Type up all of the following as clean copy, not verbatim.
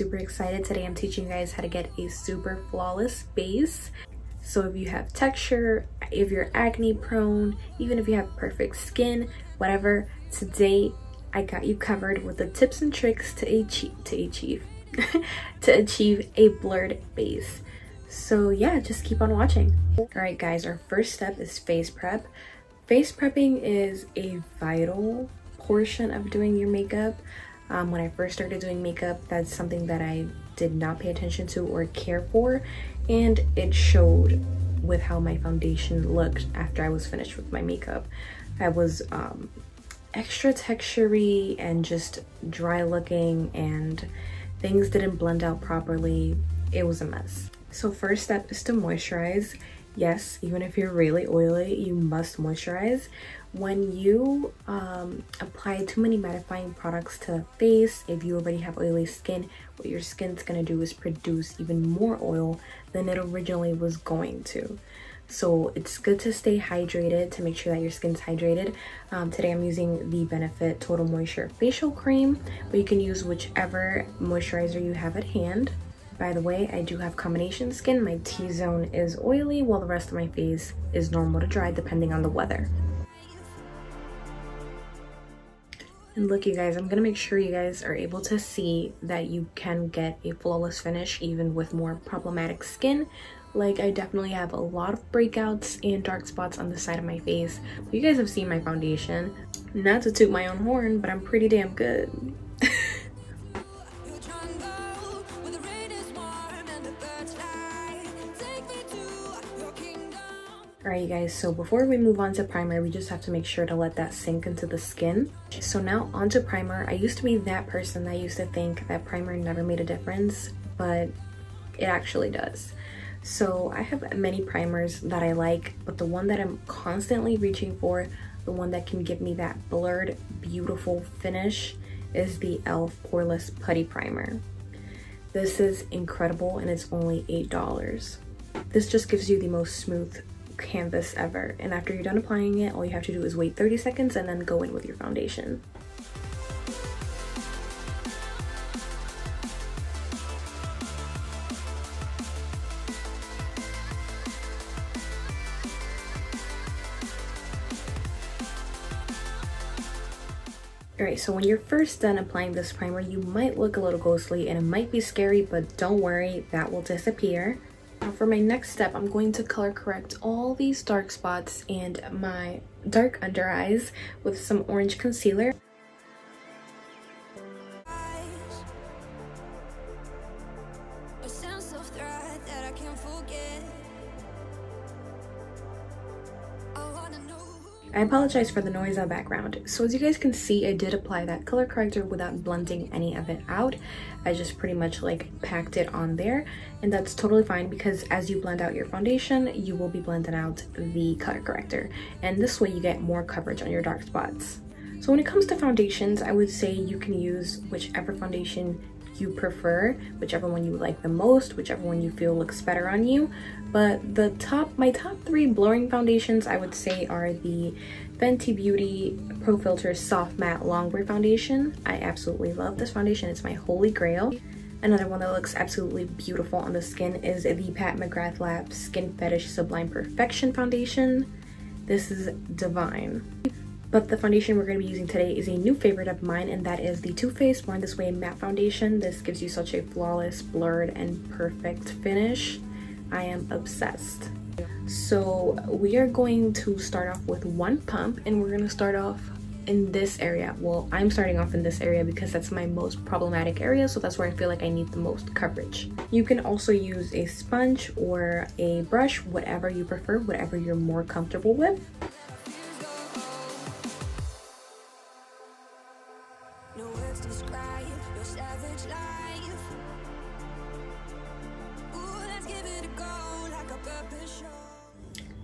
super excited. Today I'm teaching you guys how to get a super flawless base. So if you have texture, if you're acne prone, even if you have perfect skin, whatever, today I got you covered with the tips and tricks to achieve to achieve a blurred base. So yeah, just keep on watching. All right guys, our first step is face prep. Face prepping is a vital portion of doing your makeup. When I first started doing makeup, that's something that I did not pay attention to or care for, and it showed with how my foundation looked after I was finished with my makeup. I was extra textury and just dry looking, and things didn't blend out properly. It was a mess. So first step is to moisturize. Yes, even if you're really oily, you must moisturize. When you apply too many mattifying products to the face, if you already have oily skin, what your skin's gonna do is produce even more oil than it originally was going to. So it's good to stay hydrated, to make sure that your skin's hydrated. Today I'm using the Benefit Total Moisture Facial Cream, but you can use whichever moisturizer you have at hand. By the way, I do have combination skin. My T-zone is oily while the rest of my face is normal to dry depending on the weather. And look you guys, I'm gonna make sure you guys are able to see that you can get a flawless finish even with more problematic skin. Like, I definitely have a lot of breakouts and dark spots on the side of my face. But you guys have seen my foundation. Not to toot my own horn, but I'm pretty damn good. Alright you guys, so before we move on to primer, we just have to make sure to let that sink into the skin. So now onto primer. I used to be that person that used to think that primer never made a difference, but it actually does. So I have many primers that I like, but the one that I'm constantly reaching for, the one that can give me that blurred, beautiful finish, is the e.l.f. Poreless Putty Primer. This is incredible and it's only $8. This just gives you the most smooth canvas ever, and after you're done applying it, all you have to do is wait 30 seconds and then go in with your foundation. Alright, so when you're first done applying this primer, you might look a little ghostly and it might be scary, but don't worry, that will disappear. Now for my next step, I'm going to color correct all these dark spots and my dark under eyes with some orange concealer. I apologize for the noise in the background. So as you guys can see, I did apply that color corrector without blending any of it out. I just pretty much like packed it on there, and that's totally fine because as you blend out your foundation, you will be blending out the color corrector, and this way you get more coverage on your dark spots. So when it comes to foundations, I would say you can use whichever foundation you prefer, whichever one you like the most, whichever one you feel looks better on you. But my top 3 blurring foundations I would say are the Fenty Beauty Pro Filter Soft Matte Longwear Foundation. I absolutely love this foundation. It's my holy grail. Another one that looks absolutely beautiful on the skin is the Pat McGrath Lab Skin Fetish Sublime Perfection Foundation. This is divine. But the foundation we're going to be using today is a new favorite of mine, and that is the Too Faced Born This Way Matte Foundation. This gives you such a flawless, blurred, and perfect finish. I am obsessed. So we are going to start off with one pump, and we're going to start off in this area. Well, I'm starting off in this area because that's my most problematic area, so that's where I feel like I need the most coverage. You can also use a sponge or a brush, whatever you prefer, whatever you're more comfortable with.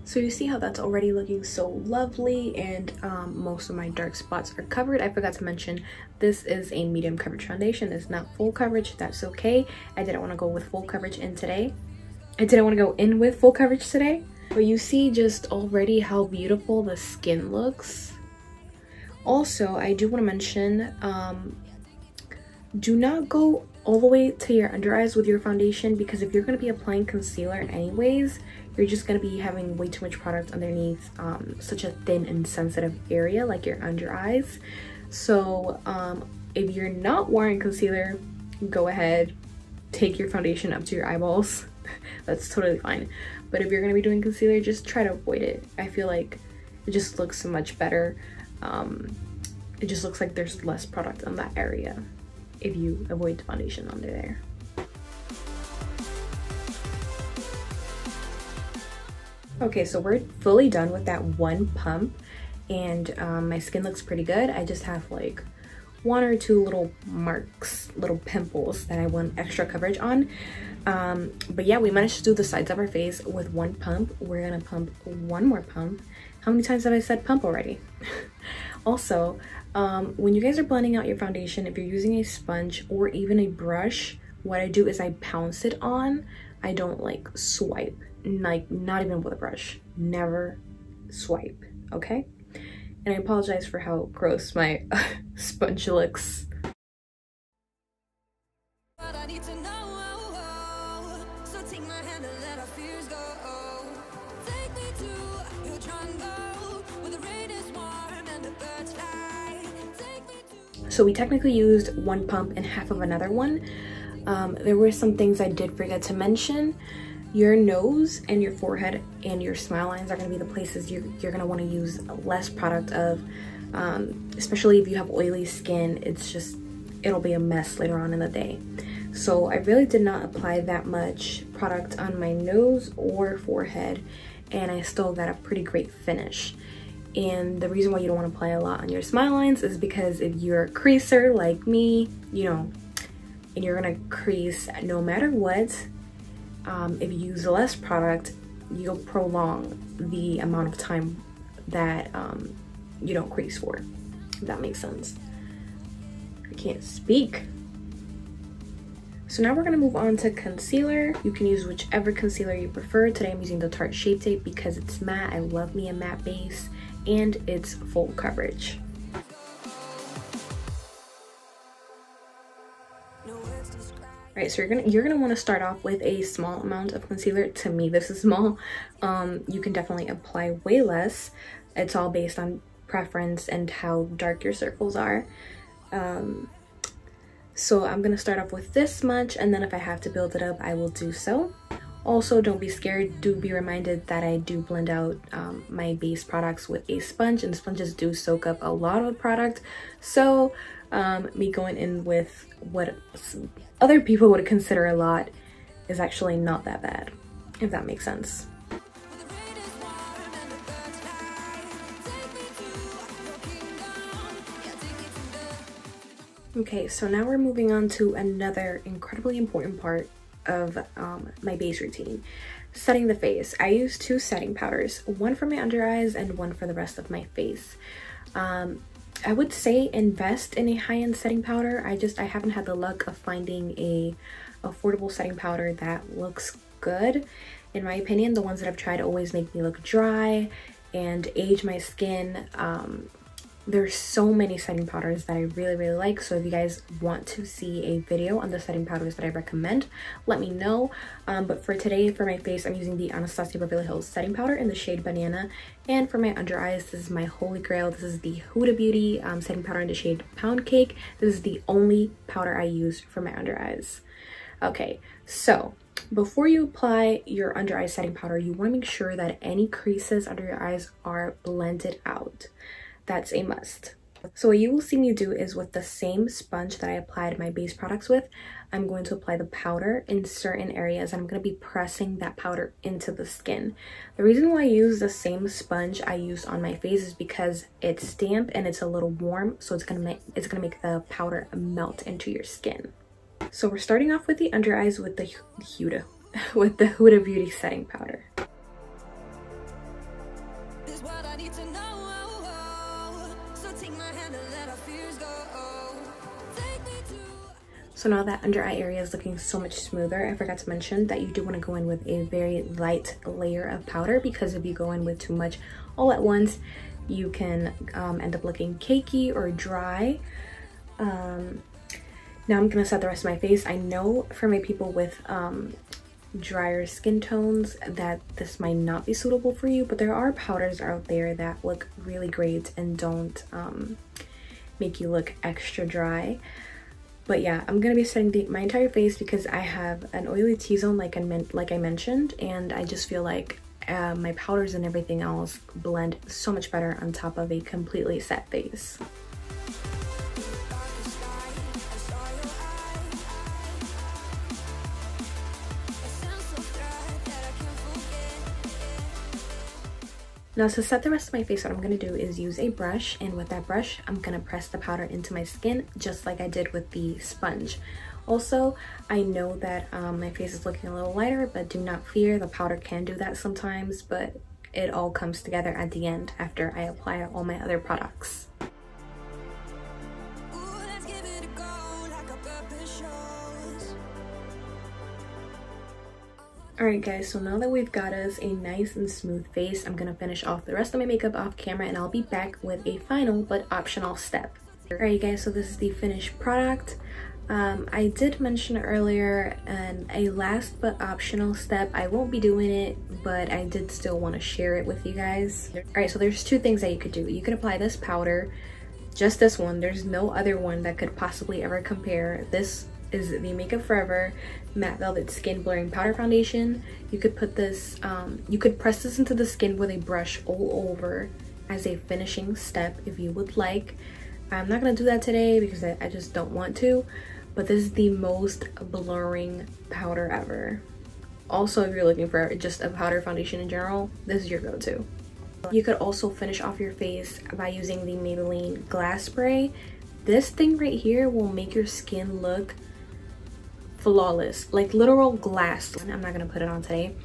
So you see how that's already looking so lovely, and most of my dark spots are covered. I forgot to mention this is a medium coverage foundation. It's not full coverage. That's okay. I didn't want to go with full coverage in today. But you see just already how beautiful the skin looks. Also, I do want to mention do not go all the way to your under eyes with your foundation, because if you're going to be applying concealer anyways, you're just going to be having way too much product underneath such a thin and sensitive area like your under eyes. So if you're not wearing concealer, go ahead, take your foundation up to your eyeballs. That's totally fine. But if you're going to be doing concealer, just try to avoid it. I feel like it just looks so much better. It just looks like there's less product on that area if you avoid the foundation under there. Okay, so we're fully done with that one pump, and my skin looks pretty good. I just have like 1 or 2 little marks, little pimples that I want extra coverage on. But yeah, we managed to do the sides of our face with one pump. We're gonna pump one more pump. How many times have I said pump already? Also, when you guys are blending out your foundation, if you're using a sponge or even a brush, what I do is I pounce it on. I don't like swipe, like not even with a brush. Never swipe, okay? And I apologize for how gross my sponge looks. So we technically used one pump and half of another one. There were some things I did forget to mention. Your nose and your forehead and your smile lines are going to be the places you're going to want to use less product of, especially if you have oily skin. It'll be a mess later on in the day. So I really did not apply that much product on my nose or forehead, and I still got a pretty great finish. And the reason why you don't want to apply a lot on your smile lines is because if you're a creaser like me, you know, and you're gonna crease no matter what, if you use less product, you'll prolong the amount of time that you don't crease for, if that makes sense. I can't speak. So now we're gonna move on to concealer. You can use whichever concealer you prefer. Today I'm using the Tarte Shape Tape because it's matte. I love me a matte base, and it's full coverage. Alright, so you're gonna want to start off with a small amount of concealer. To me, this is small. You can definitely apply way less. It's all based on preference and how dark your circles are. So I'm gonna start off with this much, and then if I have to build it up, I will do so. Also, don't be scared. Do be reminded that I do blend out my base products with a sponge, and sponges do soak up a lot of product. So me going in with what other people would consider a lot is actually not that bad, if that makes sense. Okay, so now we're moving on to another incredibly important part of my base routine, setting the face. I use 2 setting powders, one for my under eyes and one for the rest of my face. I would say invest in a high-end setting powder. I haven't had the luck of finding a affordable setting powder that looks good. In my opinion, the ones that I've tried always make me look dry and age my skin. There's so many setting powders that I really like, so if you guys want to see a video on the setting powders that I recommend, let me know. But for today, for my face, I'm using the Anastasia Beverly Hills setting powder in the shade Banana, and for my under eyes, this is my holy grail. This is the Huda Beauty setting powder in the shade Pound Cake. This is the only powder I use for my under eyes. Okay, so before you apply your under eye setting powder, you want to make sure that any creases under your eyes are blended out. That's a must. So what you will see me do is, with the same sponge that I applied my base products with, I'm going to apply the powder in certain areas. I'm going to be pressing that powder into the skin. The reason why I use the same sponge I used on my face is because it's damp and it's a little warm, so it's gonna make the powder melt into your skin. So we're starting off with the under eyes with the Huda Beauty setting powder. So now that under eye area is looking so much smoother, I forgot to mention that you do want to go in with a very light layer of powder, because if you go in with too much all at once, you can end up looking cakey or dry. Now I'm gonna set the rest of my face. I know for my people with drier skin tones that this might not be suitable for you, but there are powders out there that look really great and don't make you look extra dry. But yeah, I'm gonna be setting my entire face because I have an oily T-zone like I mentioned, and I just feel like my powders and everything else blend so much better on top of a completely set face. Now to set the rest of my face, what I'm going to do is use a brush, and with that brush I'm going to press the powder into my skin just like I did with the sponge. Also, I know that my face is looking a little lighter, but do not fear, the powder can do that sometimes, but it all comes together at the end after I apply all my other products. Alright guys, so now that we've got us a nice and smooth face, I'm gonna finish off the rest of my makeup off camera and I'll be back with a final but optional step. Alright guys, so this is the finished product. I did mention earlier a last but optional step. I won't be doing it, but I did still want to share it with you guys. Alright, so there's two things that you could do. You could apply this powder, just this one. There's no other one that could possibly ever compare. This is the Makeup Forever Matte Velvet Skin Blurring Powder Foundation. You could put this, you could press this into the skin with a brush all over as a finishing step if you would like. I'm not gonna do that today because I just don't want to, but this is the most blurring powder ever. Also, if you're looking for just a powder foundation in general, this is your go-to. You could also finish off your face by using the Maybelline Glass Spray. This thing right here will make your skin look flawless, like literal glass. I'm not gonna put it on today,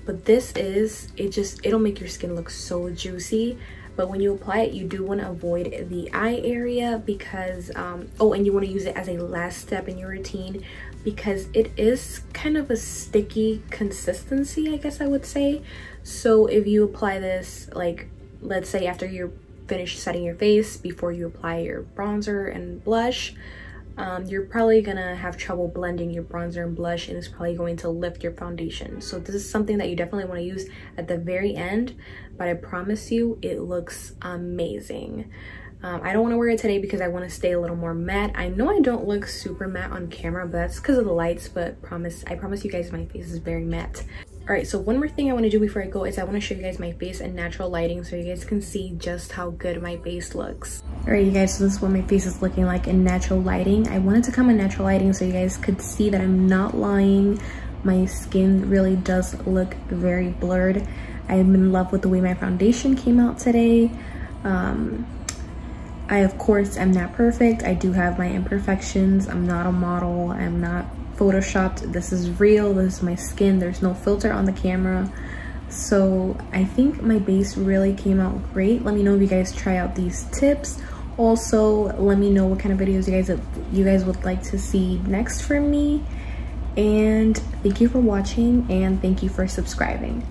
but this is, it'll make your skin look so juicy. But when you apply it, you do want to avoid the eye area because oh, and you want to use it as a last step in your routine because it is kind of a sticky consistency, I guess I would say. So if you apply this, like let's say after you're finished setting your face, before you apply your bronzer and blush, you're probably gonna have trouble blending your bronzer and blush, and it's probably going to lift your foundation. So this is something that you definitely want to use at the very end, but I promise you it looks amazing. I don't want to wear it today because I want to stay a little more matte. I know I don't look super matte on camera, but that's because of the lights, but I promise you guys my face is very matte. Alright, so one more thing I want to do before I go is I want to show you guys my face in natural lighting so you guys can see just how good my face looks. Alright you guys, so this is what my face is looking like in natural lighting. I wanted to come in natural lighting so you guys could see that I'm not lying. My skin really does look very blurred. I'm in love with the way my foundation came out today. I of course am not perfect. I do have my imperfections. I'm not a model. I'm not photoshopped. This is real. This is my skin. There's no filter on the camera. So I think my base really came out great. Let me know if you guys try out these tips. Also, let me know what kind of videos you guys would like to see next from me. And thank you for watching, and thank you for subscribing.